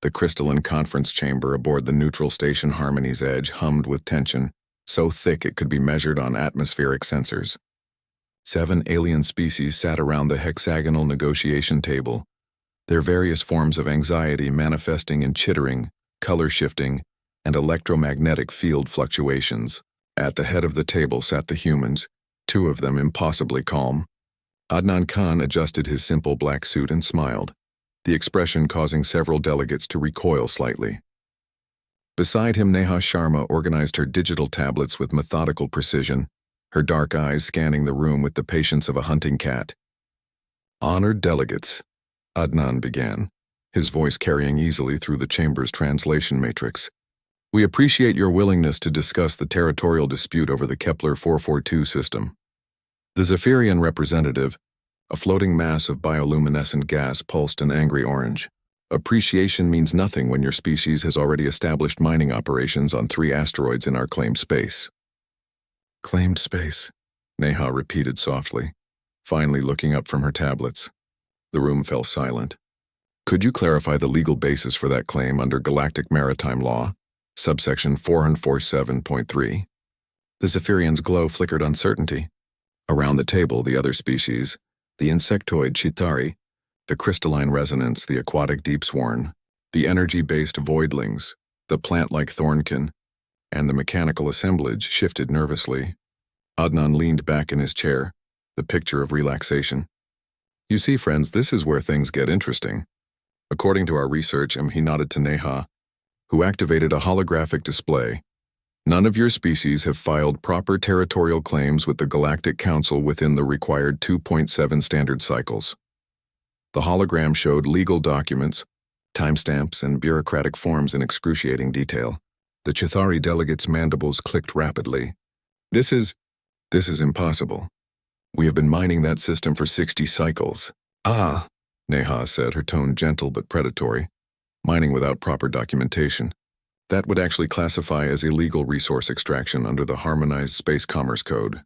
The crystalline conference chamber aboard the neutral station Harmony's Edge hummed with tension, so thick it could be measured on atmospheric sensors. 7 alien species sat around the hexagonal negotiation table, their various forms of anxiety manifesting in chittering, color shifting, and electromagnetic field fluctuations. At the head of the table sat the humans, 2 of them impossibly calm. Adnan Khan adjusted his simple black suit and smiled, the expression causing several delegates to recoil slightly. Beside him, Neha Sharma organized her digital tablets with methodical precision, her dark eyes scanning the room with the patience of a hunting cat. "Honored delegates," Adnan began, his voice carrying easily through the chamber's translation matrix. "We appreciate your willingness to discuss the territorial dispute over the Kepler 442 system." The Zephyrian representative, a floating mass of bioluminescent gas, pulsed an angry orange. "Appreciation means nothing when your species has already established mining operations on 3 asteroids in our claimed space." "Claimed space," Neha repeated softly, finally looking up from her tablets. The room fell silent. "Could you clarify the legal basis for that claim under Galactic Maritime Law, subsection 447.3? The Zephyrian's glow flickered uncertainty. Around the table, the other species, the insectoid Chitauri, the crystalline resonance, the aquatic deepsworn, the energy-based voidlings, the plant-like thornkin, and the mechanical assemblage shifted nervously. Adnan leaned back in his chair, the picture of relaxation. "You see, friends, this is where things get interesting. According to our research," he nodded to Neha, who activated a holographic display. "None of your species have filed proper territorial claims with the Galactic Council within the required 2.7 standard cycles." The hologram showed legal documents, timestamps, and bureaucratic forms in excruciating detail. The Chitauri delegates' mandibles clicked rapidly. This is impossible. We have been mining that system for 60 cycles." "Ah," Neha said, her tone gentle but predatory. "Mining without proper documentation. That would actually classify as illegal resource extraction under the Harmonized Space Commerce Code."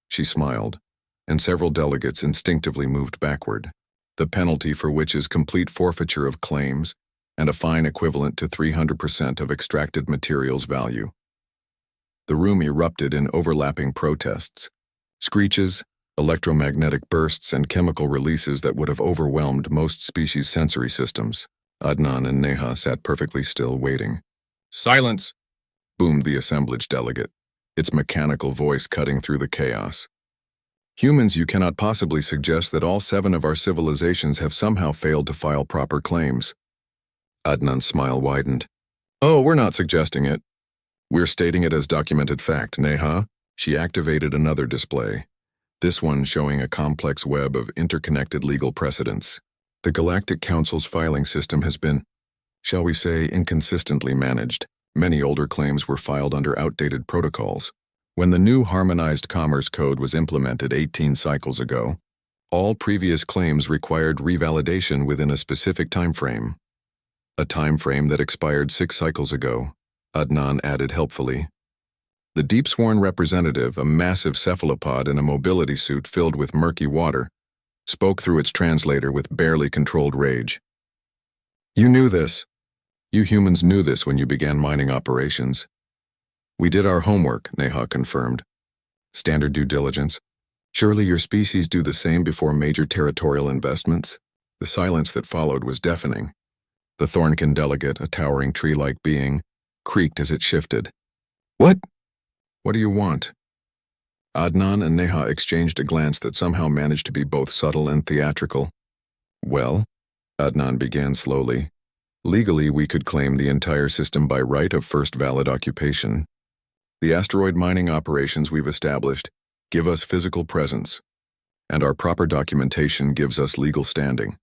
She smiled, and several delegates instinctively moved backward, the penalty for which is complete forfeiture of claims and a fine equivalent to 300% of extracted materials value. The room erupted in overlapping protests, screeches, electromagnetic bursts, and chemical releases that would have overwhelmed most species' sensory systems. Adnan and Neha sat perfectly still, waiting. "Silence!" boomed the assemblage delegate, its mechanical voice cutting through the chaos. "Humans, you cannot possibly suggest that all 7 of our civilizations have somehow failed to file proper claims." Adnan's smile widened. "Oh, we're not suggesting it. We're stating it as documented fact, Neha." She activated another display, this one showing a complex web of interconnected legal precedents. "The Galactic Council's filing system has been, shall we say, inconsistently managed. Many older claims were filed under outdated protocols. When the new Harmonized Commerce Code was implemented 18 cycles ago, all previous claims required revalidation within a specific time frame. A time frame that expired 6 cycles ago," Adnan added helpfully. The deep-sworn representative, a massive cephalopod in a mobility suit filled with murky water, spoke through its translator with barely controlled rage. "You knew this. You humans knew this when you began mining operations." "We did our homework," Neha confirmed. "Standard due diligence. Surely your species do the same before major territorial investments?" The silence that followed was deafening. The Thornkin delegate, a towering tree-like being, creaked as it shifted. "What? What do you want?" Adnan and Neha exchanged a glance that somehow managed to be both subtle and theatrical. "Well," Adnan began slowly, "legally we could claim the entire system by right of first valid occupation. The asteroid mining operations we've established give us physical presence, and our proper documentation gives us legal standing."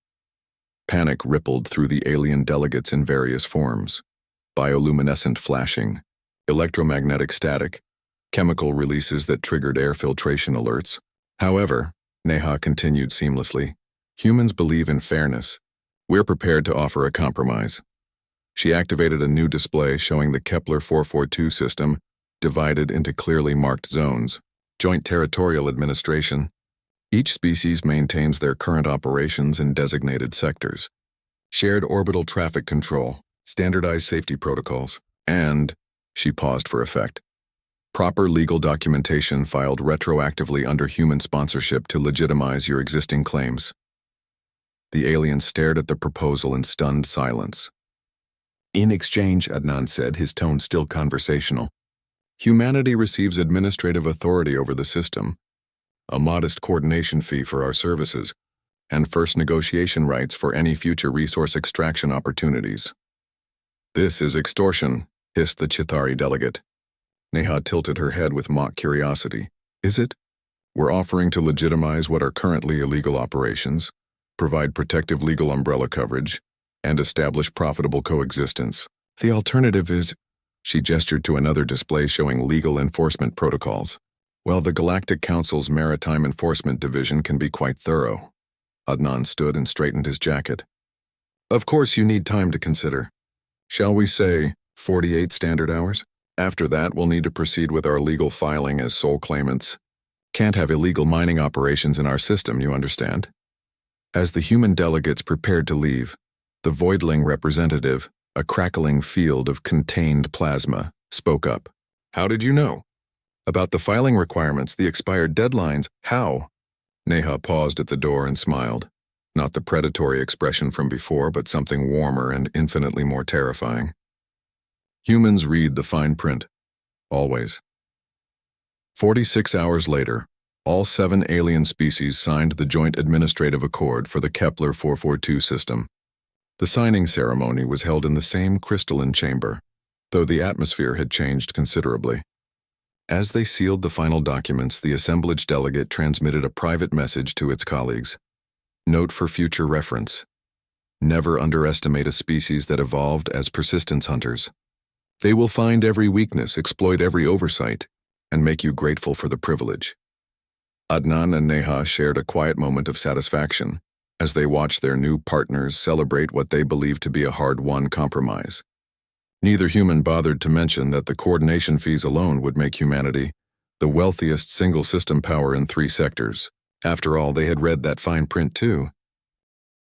Panic rippled through the alien delegates in various forms: bioluminescent flashing, electromagnetic static, chemical releases that triggered air filtration alerts. "However," Neha continued seamlessly, "humans believe in fairness. We're prepared to offer a compromise." She activated a new display showing the Kepler 442 system divided into clearly marked zones. Joint Territorial Administration. Each species maintains their current operations in designated sectors. Shared orbital traffic control. standardized safety protocols, and, she paused for effect, proper legal documentation filed retroactively under human sponsorship to legitimize your existing claims. The alien stared at the proposal in stunned silence. In exchange, Adnan said, his tone still conversational, humanity receives administrative authority over the system, a modest coordination fee for our services, and first negotiation rights for any future resource extraction opportunities. This is extortion, hissed the Chithari delegate. Neha tilted her head with mock curiosity. Is it? We're offering to legitimize what are currently illegal operations, provide protective legal umbrella coverage, and establish profitable coexistence. The alternative is, she gestured to another display showing legal enforcement protocols. Well, the Galactic Council's Maritime Enforcement Division can be quite thorough. Adnan stood and straightened his jacket. Of course you need time to consider. Shall we say 48 standard hours? After that, we'll need to proceed with our legal filing as sole claimants. Can't have illegal mining operations in our system, you understand? As the human delegates prepared to leave, the Voidling representative, a crackling field of contained plasma, spoke up. How did you know? About the filing requirements, the expired deadlines, how? Neha paused at the door and smiled. Not the predatory expression from before, but something warmer and infinitely more terrifying. Humans read the fine print. Always. 46 hours later, all 7 alien species signed the Joint Administrative Accord for the Kepler 442 system. The signing ceremony was held in the same crystalline chamber, though the atmosphere had changed considerably. As they sealed the final documents, the assemblage delegate transmitted a private message to its colleagues. Note for future reference. Never underestimate a species that evolved as persistence hunters. They will find every weakness, exploit every oversight, and make you grateful for the privilege. Adnan and Neha shared a quiet moment of satisfaction as they watched their new partners celebrate what they believed to be a hard-won compromise. Neither human bothered to mention that the coordination fees alone would make humanity the wealthiest single-system power in 3 sectors. After all, they had read that fine print too.